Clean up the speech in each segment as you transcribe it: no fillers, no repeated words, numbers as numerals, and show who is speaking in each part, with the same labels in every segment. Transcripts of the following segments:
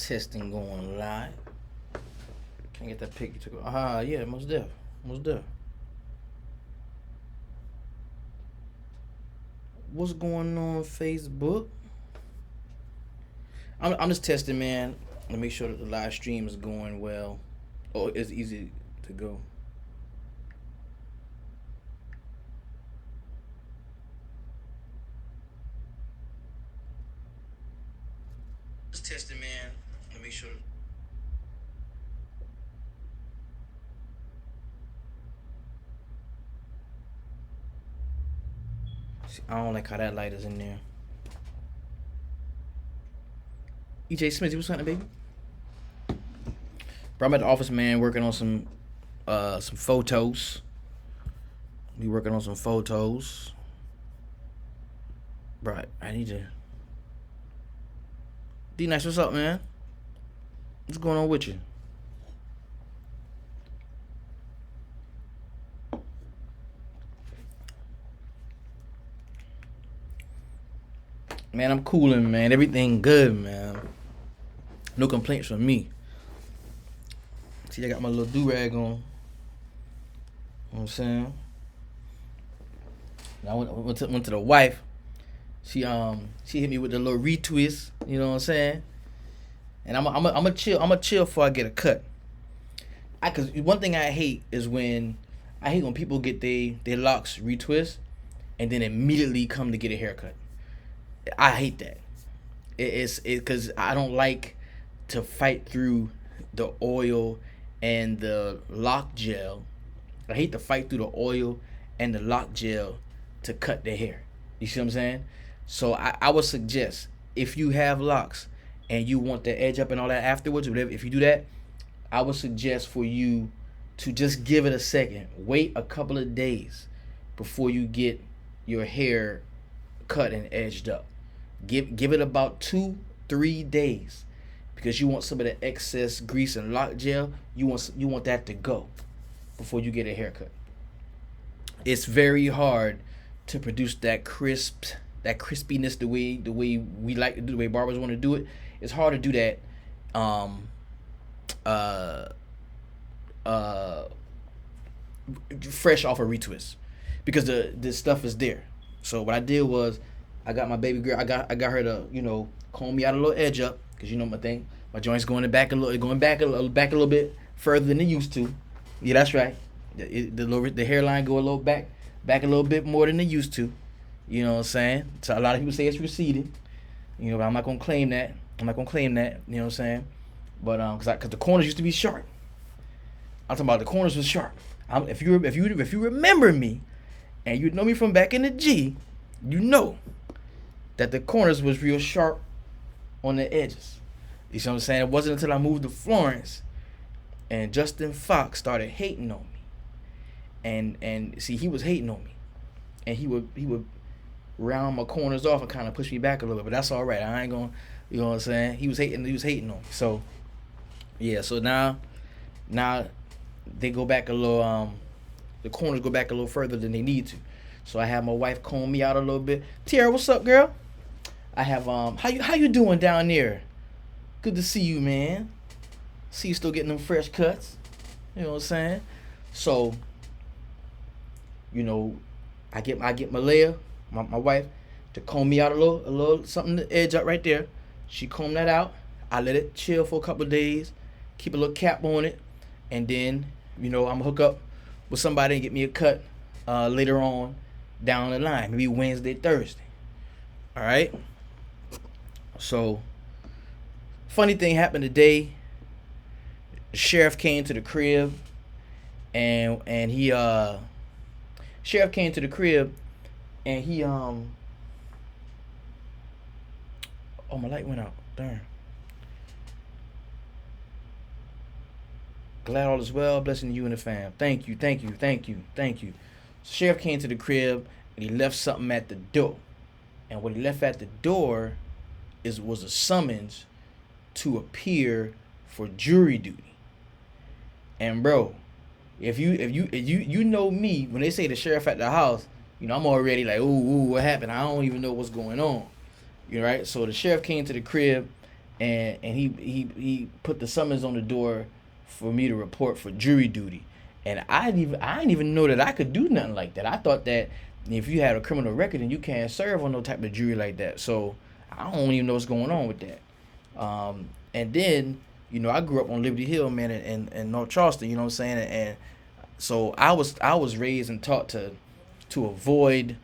Speaker 1: Testing going live. Can I get that pic you took? Yeah, most deaf. Most deaf. What's going on Facebook? I'm just testing, man, to make sure that the live stream is going well. Oh, it's easy to go. Just testing, man, to make sure. See, I don't like how that light is in there. EJ Smith, what's happening, baby? Bro, I'm at the office, man, working on some photos. We working on some photos. Bro, I need to. D Nice, what's up, man? What's going on with you? Man, I'm cooling, man. Everything good, man. No complaints from me. See, I got my little do-rag on. You know what I'm saying? I went to the wife. She hit me with the little retwist. You know what I'm saying? And I'm a chill. I'm a chill before I get a cut. Cause one thing I hate is when people get their locks retwist and then immediately come to get a haircut. I hate that. It's because I don't like to fight through the oil and the lock gel. I hate to fight through the oil and the lock gel to cut the hair. You see what I'm saying? So I would suggest, if you have locks and you want the edge up and all that afterwards, whatever, if you do that, I would suggest for you to just give it a second. Wait a couple of days before you get your hair cut and edged up. Give it about 2-3 days, because you want some of the excess grease and lock gel. You want that to go before you get a haircut. It's very hard to produce that crispiness the way we like to do, the way barbers want to do it. It's hard to do that fresh off a retwist, because the stuff is there. So what I did was, I got my baby girl. I got her to comb me out a little edge up, because my thing. My joints going back a little bit further than they used to. Yeah, that's right. The hairline go a little back a little bit more than they used to. You know what I'm saying? So a lot of people say it's receding. But I'm not gonna claim that. You know what I'm saying? But because the corners used to be sharp. I'm talking about the corners was sharp. If you remember me, and you know me from back in the G, you know that the corners was real sharp on the edges. You see what I'm saying? It wasn't until I moved to Florence and Justin Fox started hating on me. And see, he was hating on me. And he would round my corners off and kind of push me back a little bit. But that's all right. I ain't going to, you know what I'm saying? He was hating on me. So, yeah. So now they go back a little, the corners go back a little further than they need to. So I have my wife comb me out a little bit. Tiara, what's up, girl? I have how you doing down there? Good to see you, man. See you still getting them fresh cuts. You know what I'm saying? So, I get Malaya, my wife, to comb me out a little something to edge up right there. She combed that out. I let it chill for a couple of days, keep a little cap on it, and then I'm gonna hook up with somebody and get me a cut later on down the line, maybe Wednesday, Thursday. All right. So, funny thing happened today. The sheriff came to the crib, and he sheriff came to the crib, and he oh, my light went out. Darn. Glad all is well. Blessing you and the fam. Thank you. Sheriff came to the crib, and he left something at the door. And what he left at the door was a summons to appear for jury duty. And bro, if you know me, when they say the sheriff at the house, I'm already like, ooh, what happened? I don't even know what's going on. Right? So the sheriff came to the crib. and he put the summons on the door for me to report for jury duty. And I didn't even know that I could do nothing like that. I thought that if you had a criminal record, then you can't serve on no type of jury like that. So I don't even know what's going on with that. And then, I grew up on Liberty Hill, man, in North Charleston. You know what I'm saying? And so I was raised and taught to avoid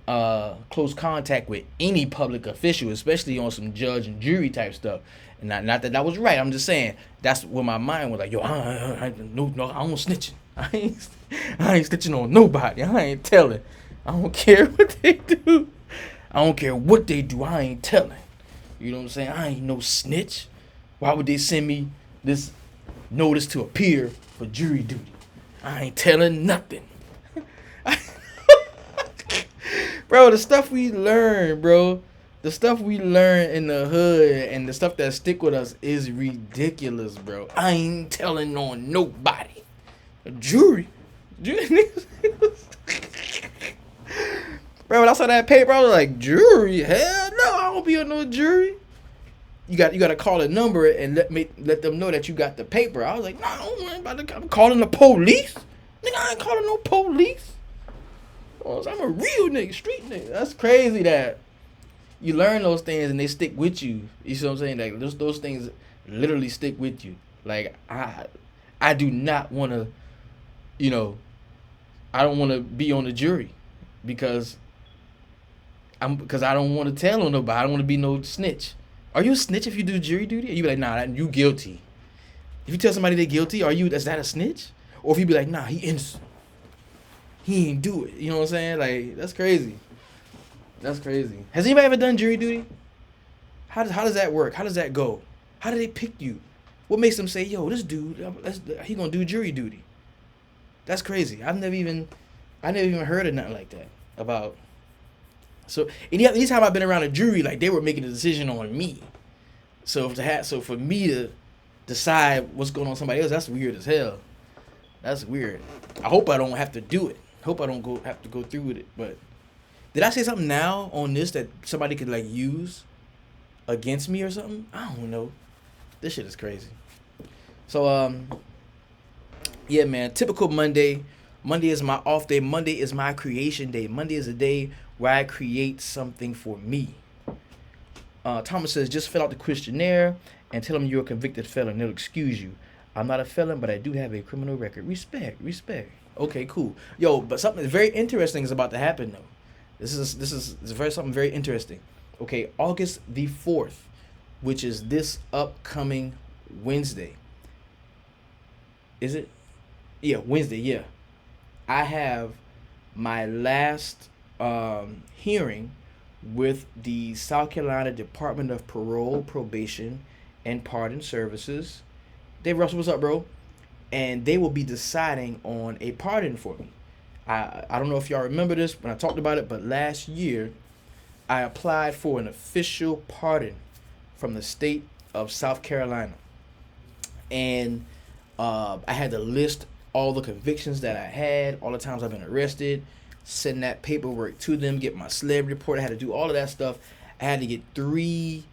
Speaker 1: close contact with any public official, especially on some judge and jury type stuff. And not that was right. I'm just saying that's where my mind was like, yo, I don't snitching. I ain't snitching on nobody. I ain't telling. I don't care what they do. I don't care what they do. I ain't telling. You know what I'm saying? I ain't no snitch. Why would they send me this notice to appear for jury duty? I ain't telling nothing. Bro, the stuff we learn, bro. The stuff we learn in the hood and the stuff that stick with us is ridiculous, bro. I ain't telling on nobody. A jury. Bro, when I saw that paper, I was like, jury? Hell no, I don't be on no jury. You got to call a number and let them know that you got the paper. I was like, nah, I don't worry about it. I'm calling the police. Nigga, I ain't calling no police. I'm a real nigga, street nigga. That's crazy that you learn those things and they stick with you. You see what I'm saying? Like those things literally stick with you. Like I do not want to, I don't want to be on the jury because I don't want to tell on nobody. I don't want to be no snitch. Are you a snitch if you do jury duty? Or you be like, nah, you guilty. If you tell somebody they're guilty, is that a snitch? Or if you be like, nah, he innocent. He ain't do it. You know what I'm saying? Like, that's crazy. That's crazy. Has anybody ever done jury duty? How does that work? How does that go? How do they pick you? What makes them say, yo, this dude, he gonna do jury duty? That's crazy. I never even heard of nothing like that about. So anytime I've been around a jury, like they were making a decision on me. So for me to decide what's going on with somebody else, that's weird as hell. That's weird. I hope I don't have to do it. Hope I don't have to go through with it. But did I say something now on this that somebody could like use against me or something? I don't know. This shit is crazy. So yeah, man. Typical Monday. Monday is my off day. Monday is my creation day. Monday is a day where I create something for me. Thomas says, just fill out the questionnaire and tell them you're a convicted felon. They'll excuse you. I'm not a felon, but I do have a criminal record. Respect. Okay, cool. Yo, but something very interesting is about to happen though. This is something very interesting. Okay, August the 4th, which is this upcoming Wednesday. Is it? Yeah, Wednesday, yeah. I have my last hearing with the South Carolina Department of Parole, Probation, and Pardon Services. Dave Russell, what's up, bro? And they will be deciding on a pardon for me. I don't know if y'all remember this when I talked about it, but last year I applied for an official pardon from the state of South Carolina. And I had to list all the convictions that I had, all the times I've been arrested, send that paperwork to them, get my SLED report. I had to do all of that stuff. I had to get 3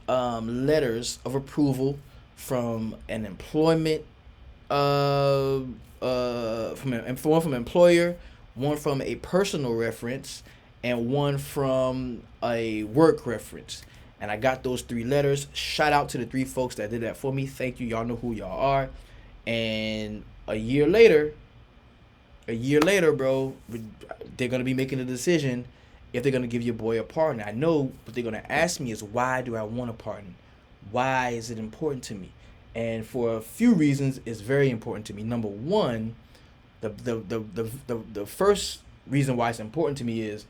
Speaker 1: letters of approval from an employment, from an employer, one from a personal reference, and one from a work reference. And I got those 3 letters. Shout out to the 3 folks that did that for me. Thank you. Y'all know who y'all are. And a year later, bro, they're going to be making a decision if they're going to give your boy a pardon. I know what they're going to ask me is, why do I want a pardon? Why is it important to me? And for a few reasons, it's very important to me. Number one, the first reason why it's important to me is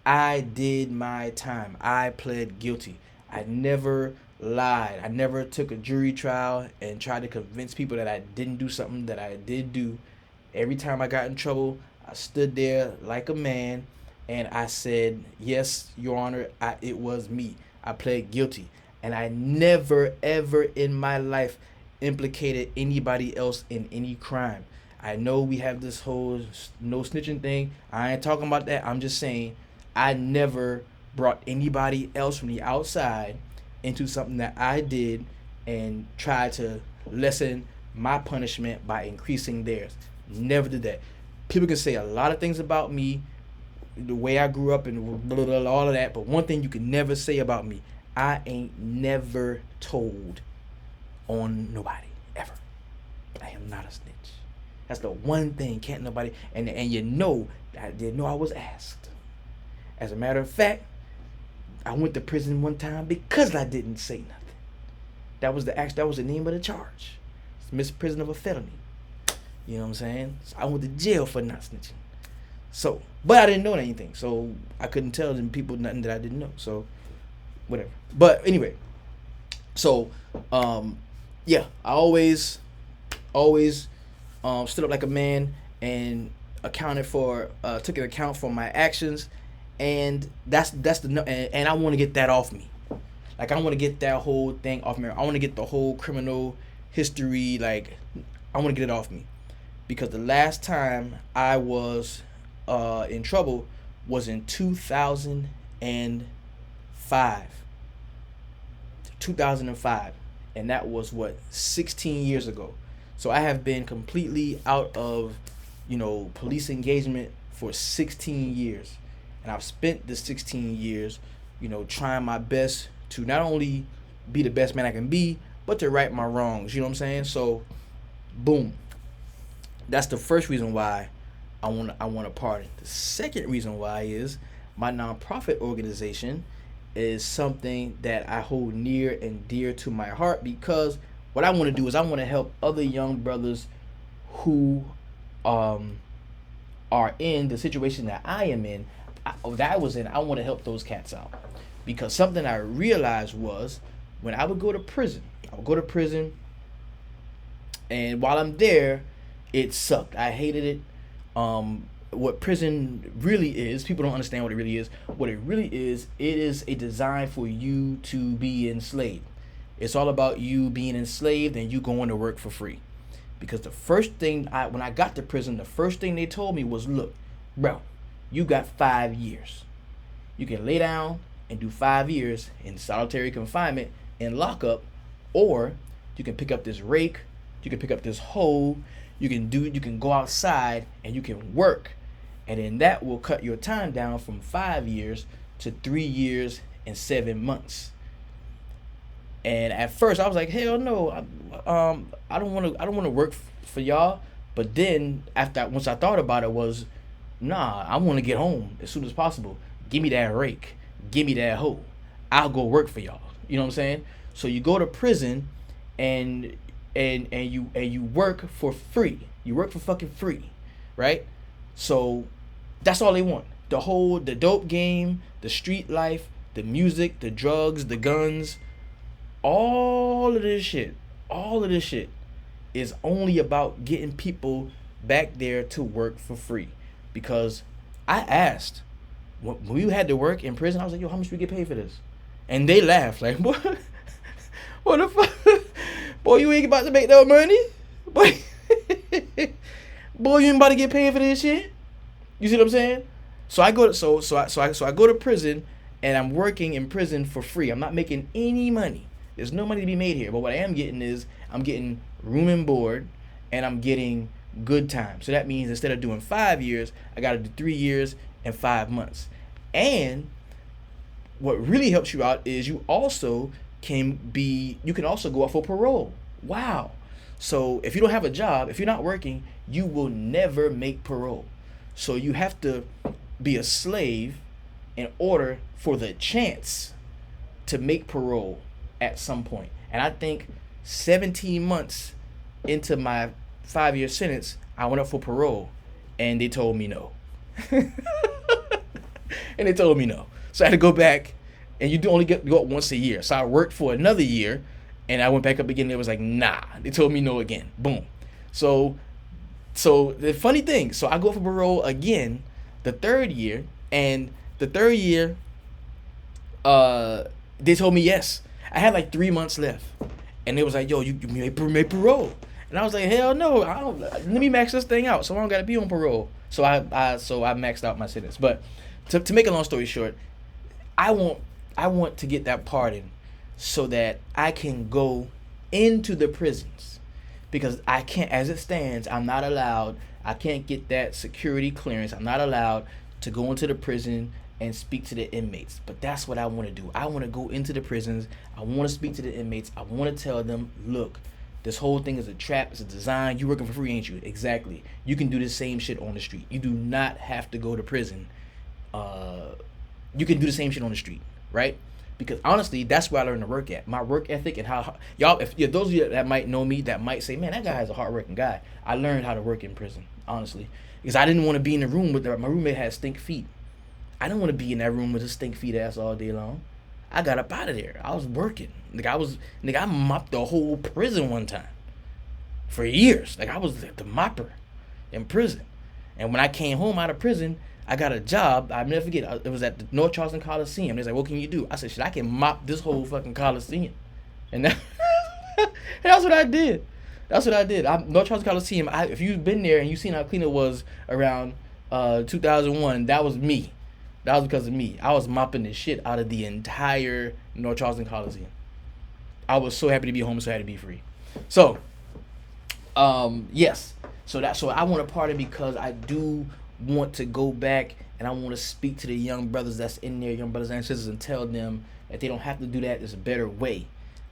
Speaker 1: I did my time. I pled guilty. I never lied. I never took a jury trial and tried to convince people that I didn't do something that I did do. Every time I got in trouble, I stood there like a man and I said, yes, Your Honor, it was me. I pled guilty. And I never, ever in my life implicated anybody else in any crime. I know we have this whole no snitching thing. I ain't talking about that. I'm just saying I never brought anybody else from the outside into something that I did and try to lessen my punishment by increasing theirs. Never did that. People can say a lot of things about me, the way I grew up and blah, blah, blah, all of that, but one thing you can never say about me, I ain't never told on nobody, ever. I am not a snitch. That's the one thing can't nobody, and you know, I didn't know I was asked. As a matter of fact, I went to prison one time because I didn't say nothing. That was the name of the charge. It's misprision of a felony. You know what I'm saying? So I went to jail for not snitching. So, but I didn't know anything, so I couldn't tell them people nothing that I didn't know. So, whatever. But anyway, so yeah, I always stood up like a man and took an account for my actions, and and I want to get that off me. Like, I want to get that whole thing off me. I want to get the whole criminal history, like, I want to get it off me. Because the last time I was in trouble was in 2005. 2005. And that was, 16 years ago. So I have been completely out of, police engagement for 16 years. And I've spent the 16 years, trying my best to not only be the best man I can be, but to right my wrongs. You know what I'm saying? So, boom. That's the first reason why I want a pardon. The second reason why is my nonprofit organization is something that I hold near and dear to my heart, because what I want to do is I want to help other young brothers who are in the situation that I am in, that I was in. I want to help those cats out, because something I realized was when I would go to prison, and while I'm there, it sucked. I hated it. What prison really is, people don't understand what it really is. What it really is, it is a design for you to be enslaved. It's all about you being enslaved and you going to work for free. Because the first thing, when I got to prison, the first thing they told me was, look, bro, you got 5 years. You can lay down and do 5 years in solitary confinement and lockup, or you can pick up this rake, you can pick up this hoe, you can go outside and you can work, and then that will cut your time down from 5 years to 3 years and 7 months. And at first I was like, hell no, I don't want to work for y'all. But then once I thought about it, was, nah, I want to get home as soon as possible. Give me that rake, give me that hoe, I'll go work for y'all. You know what I'm saying? So you go to prison and you work for free. You work for fucking free, right? So that's all they want. The dope game, the street life, the music, the drugs, the guns, all of this shit is only about getting people back there to work for free. Because I asked, when we had to work in prison, I was like, yo, how much do we get paid for this? And they laughed like, boy, what the fuck? Boy, you ain't about to make no money. Boy, you ain't about to get paid for this shit. You see what I'm saying? So I go to prison, and I'm working in prison for free. I'm not making any money. There's no money to be made here. But what I am getting is I'm getting room and board, and I'm getting good time. So that means instead of doing 5 years, I got to do 3 years and 5 months. And what really helps you out is you can also go out for parole. Wow. So if you don't have a job, if you're not working, you will never make parole. So you have to be a slave in order for the chance to make parole at some point. And I think 17 months into my 5-year sentence, I went up for parole, and they told me no. So I had to go back, and you only go up once a year. So I worked for another year, and I went back up again. And it was like, nah. They told me no again. Boom. So the funny thing, so I go for parole again the third year, and the third year, they told me yes. I had like 3 months left, and they was like, yo, you made parole. And I was like, hell no, let me max this thing out so I don't gotta be on parole. So I maxed out my sentence. But to make a long story short, I want to get that pardon so that I can go into the prisons, because I can't, as it stands, I'm not allowed. I can't get that security clearance. I'm not allowed to go into the prison and speak to the inmates. But that's what I want to do. I want to go into the prisons. I want to speak to the inmates. I want to tell them, look, this whole thing is a trap. It's a design. You working for free, ain't you? Exactly. You can do the same shit on the street. You do not have to go to prison. You can do the same shit on the street, right? Because honestly, that's where I learned to work at. My work ethic and how y'all, if those of you that might know me, that might say, man, that guy is a hardworking guy. I learned how to work in prison, honestly, because I didn't want to be in the room with my roommate had stink feet. I didn't want to be in that room with his stink feet ass all day long. I got up out of there. I was working. I mopped the whole prison one time for years. Like, I was the mopper in prison. And when I came home out of prison, I got a job. I'll never forget. It was at the North Charleston Coliseum. They was like, what can you do? I said, shit, I can mop this whole fucking Coliseum. And that's what I did. That's what I did. North Charleston Coliseum, if you've been there and you've seen how clean it was around 2001, that was me. That was because of me. I was mopping the shit out of the entire North Charleston Coliseum. I was so happy to be home, so happy to be free. So, yes. So I want to pardon because I do want to go back and I want to speak to the young brothers that's in there, young brothers and sisters, and tell them that they don't have to do that. There's a better way.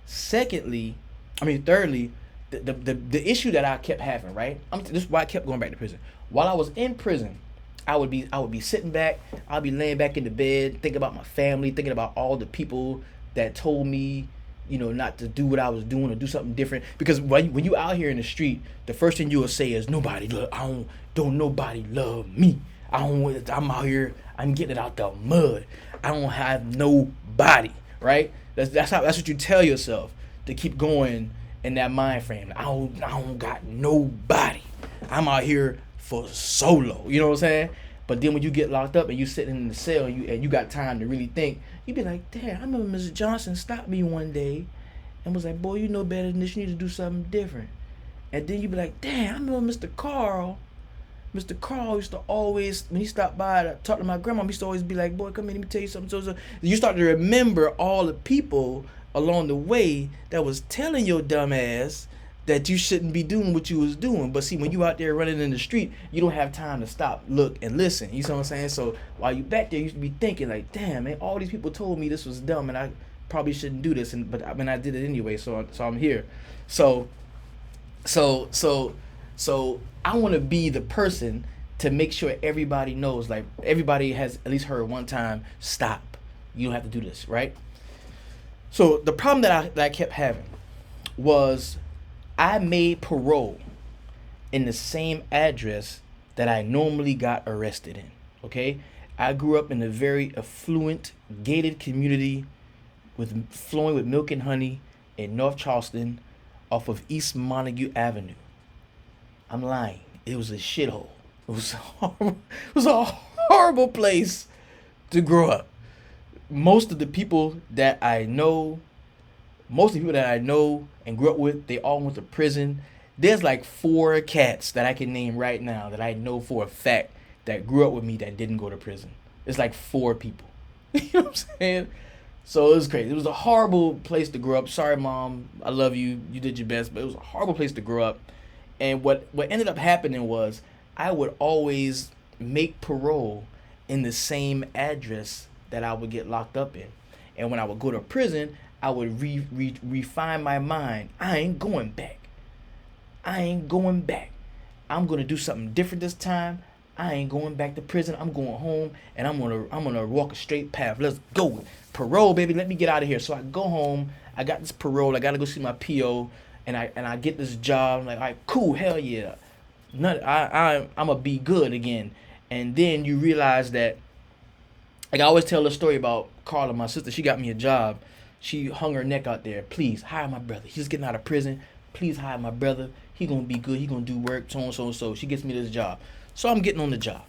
Speaker 1: Thirdly, the issue that I kept having, right? This is why I kept going back to prison. While I was in prison, I would be sitting back, I'd be laying back in the bed, thinking about my family, thinking about all the people that told me, not to do what I was doing or do something different. Because when you out here in the street, the first thing you will say is, don't nobody love me. I'm out here, I'm getting it out the mud. I don't have nobody, right? That's what you tell yourself to keep going in that mind frame. I don't got nobody. I'm out here for solo, you know what I'm saying? But then when you get locked up and you sitting in the cell and you got time to really think, you be like, damn, I remember Mr. Johnson stopped me one day and was like, boy, you know better than this, you need to do something different. And then you be like, damn, I remember Mr. Carl used to always, when he stopped by to talk to my grandma, he used to always be like, boy, come here, let me tell you something. So you start to remember all the people along the way that was telling your dumb ass that you shouldn't be doing what you was doing. But see, when you out there running in the street, you don't have time to stop, look, and listen. You see what I'm saying? So while you back there, you should be thinking like, damn, man, all these people told me this was dumb and I probably shouldn't do this. But I mean, I did it anyway, so I'm here. So I want to be the person to make sure everybody knows, like everybody has at least heard one time, stop. You don't have to do this, right? So the problem that I kept having was I made parole in the same address that I normally got arrested in, okay? I grew up in a very affluent, gated community flowing with milk and honey in North Charleston off of East Montague Avenue. I'm lying. It was a shithole. It was a horrible place to grow up. Most of the people that I know and grew up with, they all went to prison. There's like 4 cats that I can name right now that I know for a fact that grew up with me that didn't go to prison. It's like 4 people. You know what I'm saying? So it was crazy. It was a horrible place to grow up. Sorry, Mom. I love you. You did your best. But it was a horrible place to grow up. And what ended up happening was I would always make parole in the same address that I would get locked up in. And when I would go to prison, I would refine my mind. I ain't going back. I'm going to do something different this time. I ain't going back to prison. I'm going home and I'm gonna walk a straight path. Let's go. Parole, baby. Let me get out of here. So I go home. I got this parole. I gotta go see my PO, and I get this job. I'm like, all right, cool, hell yeah. I'm gonna be good again. And then you realize that, like I always tell the story about Carla, my sister. She got me a job. She hung her neck out there. Please hire my brother. He's getting out of prison. Please hire my brother. He gonna be good. He gonna do work. So and so and so. She gets me this job. So I'm getting on the job.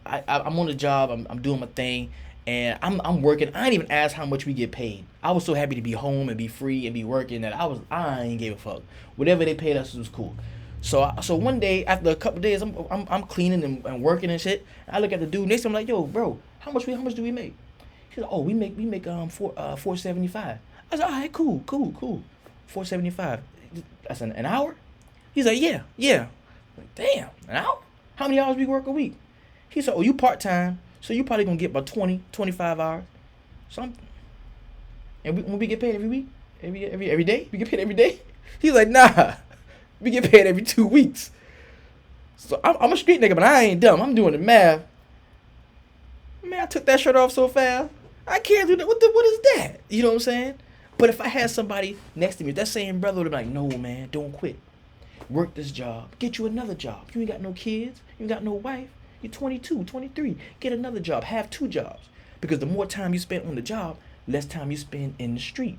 Speaker 1: I'm on the job. I'm doing my thing, and I'm working. I didn't even ask how much we get paid. I was so happy to be home and be free and be working that I ain't gave a fuck. Whatever they paid us was cool. So one day after a couple of days, I'm cleaning and working and shit. I look at the dude next to him, I'm like, yo, bro, how much do we make? He's like, oh, we make $4.75. I said, all right, cool. $475. I said, an hour? He's like, yeah. Like, damn, an hour? How many hours we work a week? He said, oh, you part-time, so you probably gonna get about 20, 25 hours. Something. And when we get paid every week? Every day? We get paid every day? He's like, nah. We get paid every 2 weeks. So I'm a street nigga, but I ain't dumb. I'm doing the math. Man, I took that shirt off so fast. I can't do that. What is that? You know what I'm saying? But if I had somebody next to me, that same brother would be like, no, man, don't quit. Work this job. Get you another job. You ain't got no kids. You ain't got no wife. You're 22, 23. Get another job. Have 2 jobs. Because the more time you spend on the job, less time you spend in the street.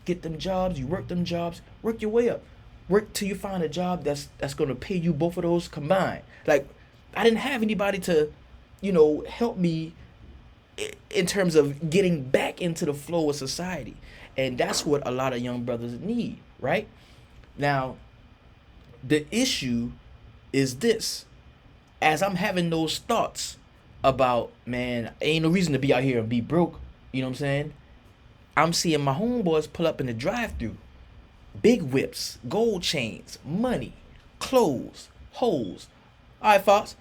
Speaker 1: Get them jobs. You work them jobs. Work your way up. Work till you find a job that's going to pay you both of those combined. Like, I didn't have anybody to, help me in terms of getting back into the flow of society. And that's what a lot of young brothers need, right? Now, the issue is this. As I'm having those thoughts about, man, ain't no reason to be out here and be broke, you know what I'm saying? I'm seeing my homeboys pull up in the drive-thru. Big whips, gold chains, money, clothes, hoes. All right, Fox.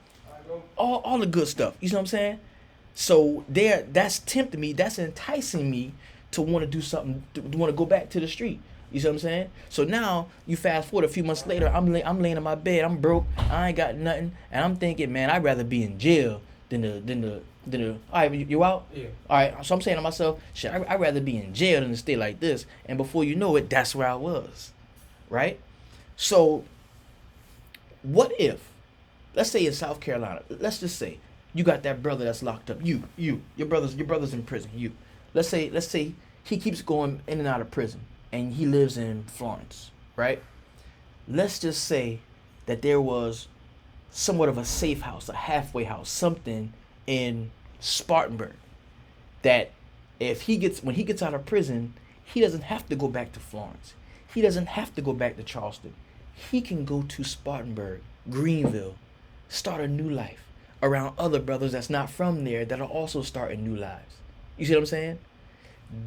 Speaker 1: All the good stuff. You know what I'm saying? So that's tempting me. That's enticing me to want to do something, to want to go back to the street. You see what I'm saying? So now you fast forward a few months later, I'm laying in my bed, I'm broke, I ain't got nothing, and I'm thinking, man, I'd rather be in jail than the. All right, you out?
Speaker 2: Yeah.
Speaker 1: All right, so I'm saying to myself, shit, I'd rather be in jail than to stay like this. And before you know it, that's where I was, right? So, what if, let's say in South Carolina, let's just say you got that brother that's locked up. Your brother's in prison. Let's say he keeps going in and out of prison, and he lives in Florence, right? Let's just say that there was somewhat of a safe house, a halfway house, something in Spartanburg, that when he gets out of prison, he doesn't have to go back to Florence. He doesn't have to go back to Charleston. He can go to Spartanburg, Greenville, start a new life around other brothers that's not from there that are also starting new lives. You see what I'm saying?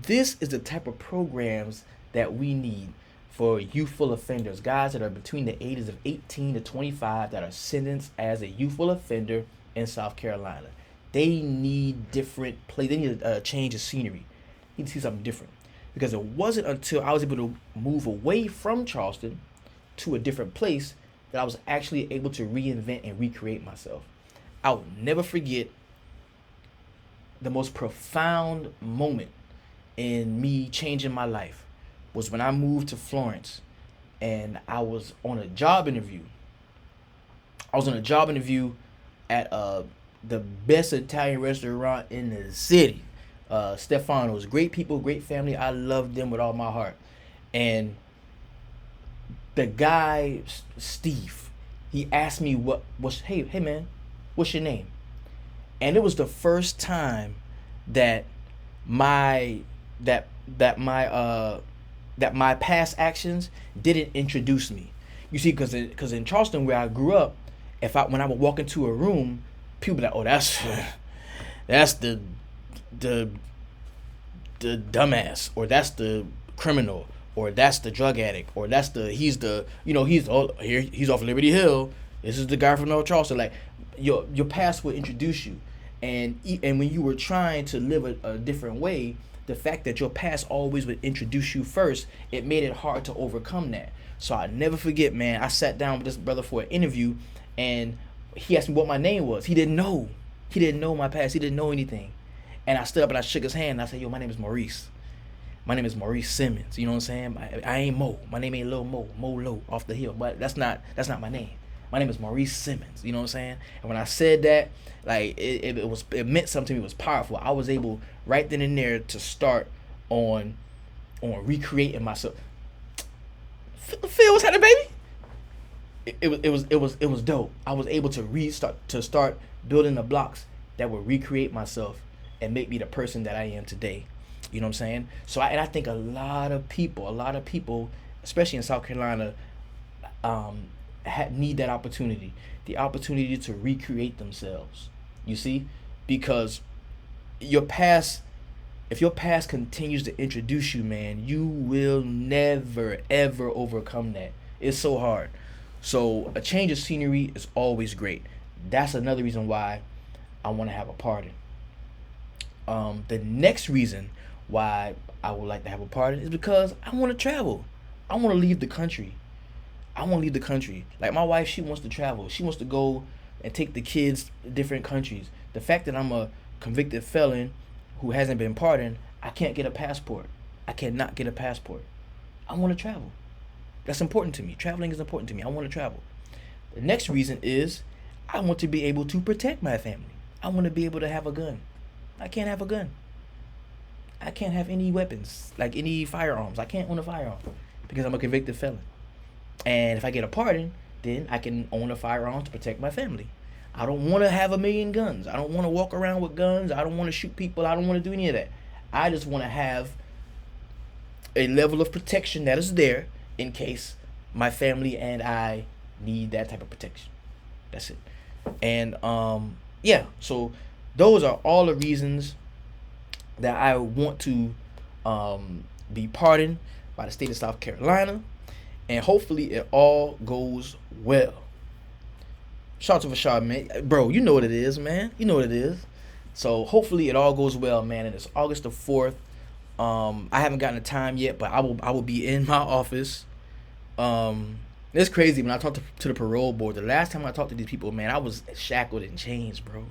Speaker 1: This is the type of programs that we need for youthful offenders, guys that are between the ages of 18 to 25 that are sentenced as a youthful offender in South Carolina. They need different play. They need a change of scenery. They need to see something different. Because it wasn't until I was able to move away from Charleston to a different place that I was actually able to reinvent and recreate myself. I'll never forget the most profound moment in me changing my life was when I moved to Florence and I was on a job interview. I was on a job interview at the best Italian restaurant in the city. Stefano's. Great people, great family. I love them with all my heart. And the guy, Steve, he asked me hey man, what's your name? And it was the first time that my past actions didn't introduce me. You see, because in Charleston where I grew up, when I would walk into a room, people be like, oh, that's the dumbass, or that's the criminal, or that's the drug addict, or he's off Liberty Hill. This is the guy from North Charleston. Like your past would introduce you, and when you were trying to live a different way, the fact that your past always would introduce you first, it made it hard to overcome that. So I never forget, man. I sat down with this brother for an interview, and he asked me what my name was. He didn't know. He didn't know my past. He didn't know anything. And I stood up and I shook his hand and I said, yo, my name is Maurice. My name is Maurice Simmons. You know what I'm saying? I ain't Mo. My name ain't Lil Mo. Mo Low off the hill. But that's not my name. My name is Maurice Simmons. You know what I'm saying? And when I said that, like it meant something to me. It was powerful. I was able right then and there to start on recreating myself. Phil, what's happening, baby? It was dope. I was able to start building the blocks that would recreate myself and make me the person that I am today. You know what I'm saying? So I think a lot of people, especially in South Carolina, need that opportunity, the opportunity to recreate themselves. You see, because your past, if your past continues to introduce you, man, you will never ever overcome that. It's so hard. So a change of scenery is always great. That's another reason why I want to have a party. The next reason why I would like to have a party is because I want to travel. I want to leave the country. I want to leave the country. Like my wife, she wants to travel. She wants to go and take the kids to different countries. The fact that I'm a convicted felon who hasn't been pardoned, I can't get a passport. I cannot get a passport. I want to travel. That's important to me. Traveling is important to me. I want to travel. The next reason is I want to be able to protect my family. I want to be able to have a gun. I can't have a gun. I can't have any weapons, like any firearms. I can't own a firearm because I'm a convicted felon. And if I get a pardon, then I can own a firearm to protect my family. I don't want to have a million guns. I don't want to walk around with guns. I don't want to shoot people. I don't want to do any of that. I just want to have a level of protection that is there in case my family and I need that type of protection. That's it. And yeah, so those are all the reasons that I want to be pardoned by the state of South Carolina, and hopefully it all goes well. Shout out to Rashad, man. Bro, you know what it is, man. You know what it is. So hopefully it all goes well, man. And it's August the 4th. I haven't gotten a time yet, but I will be in my office. It's crazy when I talked to the parole board. The last time I talked to these people, man, I was shackled in chains, bro.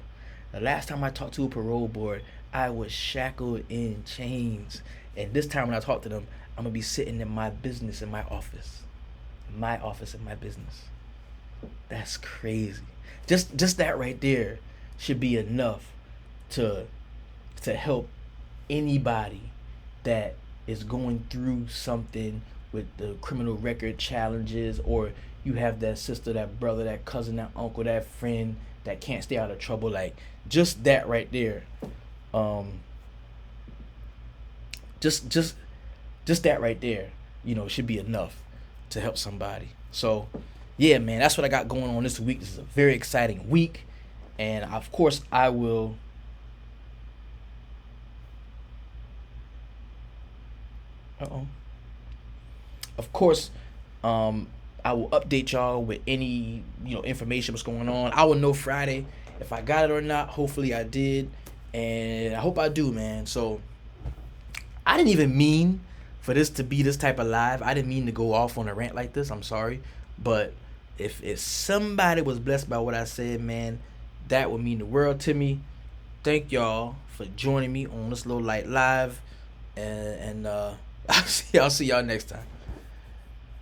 Speaker 1: The last time I talked to a parole board, I was shackled in chains. And this time when I talk to them, I'm gonna be sitting in my business in my office. My office in my business. That's crazy. Just that right there should be enough to help anybody that is going through something with the criminal record challenges, or you have that sister, that brother, that cousin, that uncle, that friend that can't stay out of trouble. Like, just that right there. Just that right there, should be enough to help somebody. So yeah, man, that's what I got going on this week. This is a very exciting week, and of course I will of course I will update y'all with any information what's going on. I will know Friday if I got it or not. Hopefully I did, and I hope I do, man. So I didn't even mean for this to be this type of live. I didn't mean to go off on a rant like this. I'm sorry. But if somebody was blessed by what I said, man, that would mean the world to me. Thank y'all for joining me on this little light live. And I'll see y'all next time.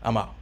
Speaker 1: I'm out.